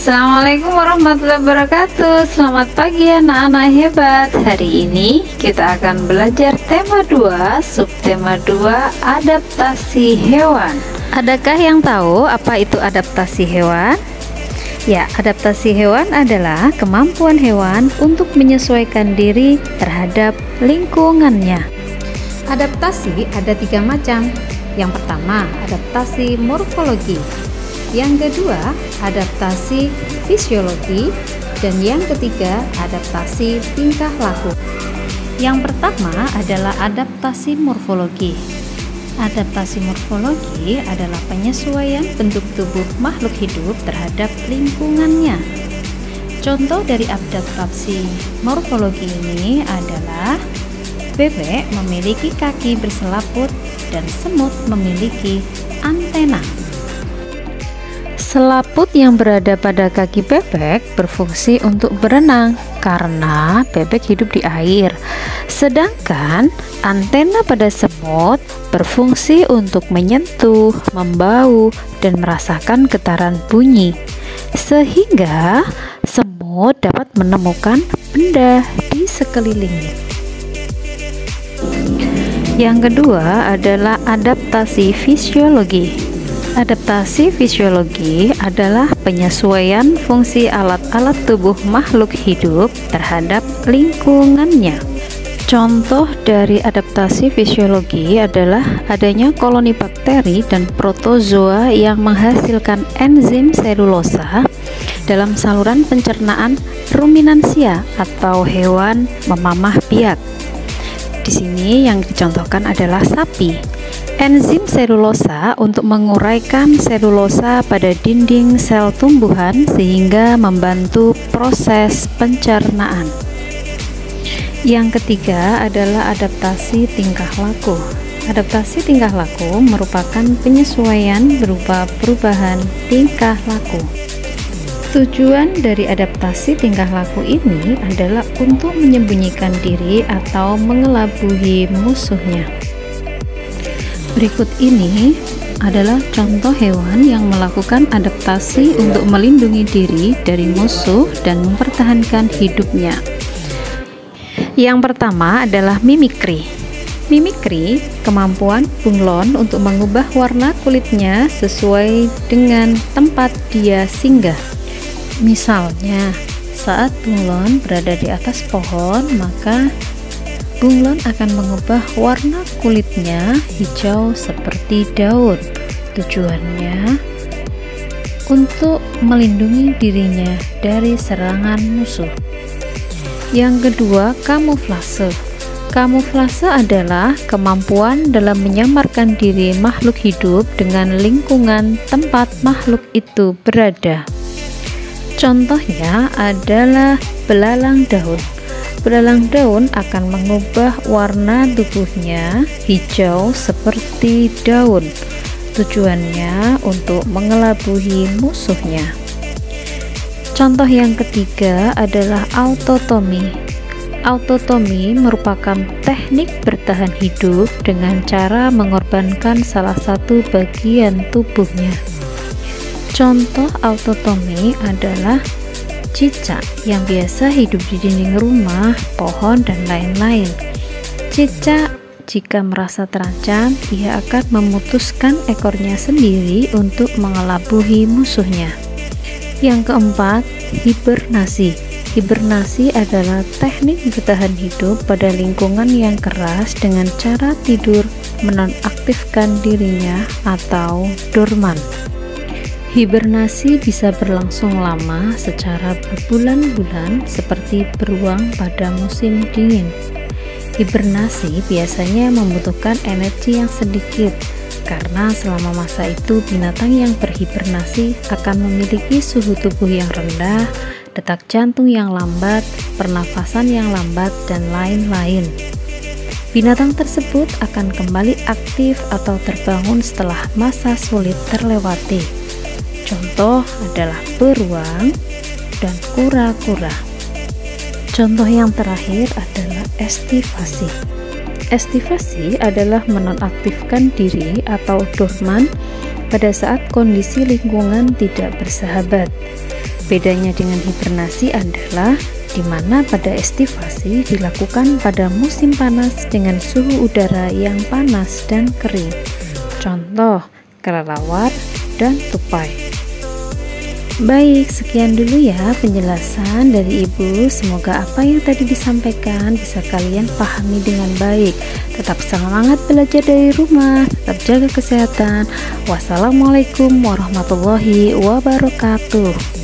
Assalamualaikum warahmatullahi wabarakatuh. Selamat pagi anak-anak hebat. Hari ini kita akan belajar tema 2, subtema 2, adaptasi hewan. Adakah yang tahu apa itu adaptasi hewan? Ya, adaptasi hewan adalah kemampuan hewan untuk menyesuaikan diri terhadap lingkungannya. Adaptasi ada 3 macam. Yang pertama, adaptasi morfologi. Yang kedua, adaptasi fisiologi, dan yang ketiga, adaptasi tingkah laku. Yang pertama adalah adaptasi morfologi. Adaptasi morfologi adalah penyesuaian bentuk tubuh makhluk hidup terhadap lingkungannya. Contoh dari adaptasi morfologi ini adalah bebek memiliki kaki berselaput dan semut memiliki antena. Selaput yang berada pada kaki bebek berfungsi untuk berenang karena bebek hidup di air. Sedangkan antena pada semut berfungsi untuk menyentuh, membau, dan merasakan getaran bunyi. Sehingga semut dapat menemukan benda di sekelilingnya. Yang kedua adalah adaptasi fisiologi. Adaptasi fisiologi adalah penyesuaian fungsi alat-alat tubuh makhluk hidup terhadap lingkungannya. Contoh dari adaptasi fisiologi adalah adanya koloni bakteri dan protozoa yang menghasilkan enzim selulosa dalam saluran pencernaan ruminansia atau hewan memamah biak. Di sini yang dicontohkan adalah sapi. Enzim selulosa untuk menguraikan selulosa pada dinding sel tumbuhan sehingga membantu proses pencernaan. Yang ketiga adalah adaptasi tingkah laku. Adaptasi tingkah laku merupakan penyesuaian berupa perubahan tingkah laku. Tujuan dari adaptasi tingkah laku ini adalah untuk menyembunyikan diri atau mengelabui musuhnya. Berikut ini adalah contoh hewan yang melakukan adaptasi untuk melindungi diri dari musuh dan mempertahankan hidupnya. Yang pertama adalah mimikri. Mimikri, kemampuan bunglon untuk mengubah warna kulitnya sesuai dengan tempat dia singgah. Misalnya, saat bunglon berada di atas pohon, maka bunglon akan mengubah warna kulitnya hijau seperti daun. Tujuannya untuk melindungi dirinya dari serangan musuh. Yang kedua, kamuflase. Kamuflase adalah kemampuan dalam menyamarkan diri makhluk hidup dengan lingkungan tempat makhluk itu berada. Contohnya adalah belalang daun. Belalang daun akan mengubah warna tubuhnya hijau seperti daun. Tujuannya untuk mengelabui musuhnya. Contoh yang ketiga adalah autotomi. Autotomi merupakan teknik bertahan hidup dengan cara mengorbankan salah satu bagian tubuhnya. Contoh autotomi adalah cicak yang biasa hidup di dinding rumah, pohon, dan lain-lain. Cicak jika merasa terancam, ia akan memutuskan ekornya sendiri untuk mengelabui musuhnya. Yang keempat, hibernasi. Hibernasi adalah teknik bertahan hidup pada lingkungan yang keras dengan cara tidur menonaktifkan dirinya atau dorman. Hibernasi bisa berlangsung lama secara berbulan-bulan seperti beruang pada musim dingin. Hibernasi biasanya membutuhkan energi yang sedikit karena selama masa itu binatang yang berhibernasi akan memiliki suhu tubuh yang rendah, detak jantung yang lambat, pernafasan yang lambat, dan lain-lain. Binatang tersebut akan kembali aktif atau terbangun setelah masa sulit terlewati. Contoh adalah beruang dan kura-kura. Contoh yang terakhir adalah estivasi. Estivasi adalah menonaktifkan diri atau dorman pada saat kondisi lingkungan tidak bersahabat. Bedanya dengan hibernasi adalah di mana pada estivasi dilakukan pada musim panas dengan suhu udara yang panas dan kering. Contoh, kelelawar dan tupai. Baik, sekian dulu ya penjelasan dari Ibu. Semoga apa yang tadi disampaikan bisa kalian pahami dengan baik. Tetap semangat belajar dari rumah, tetap jaga kesehatan. Wassalamualaikum warahmatullahi wabarakatuh.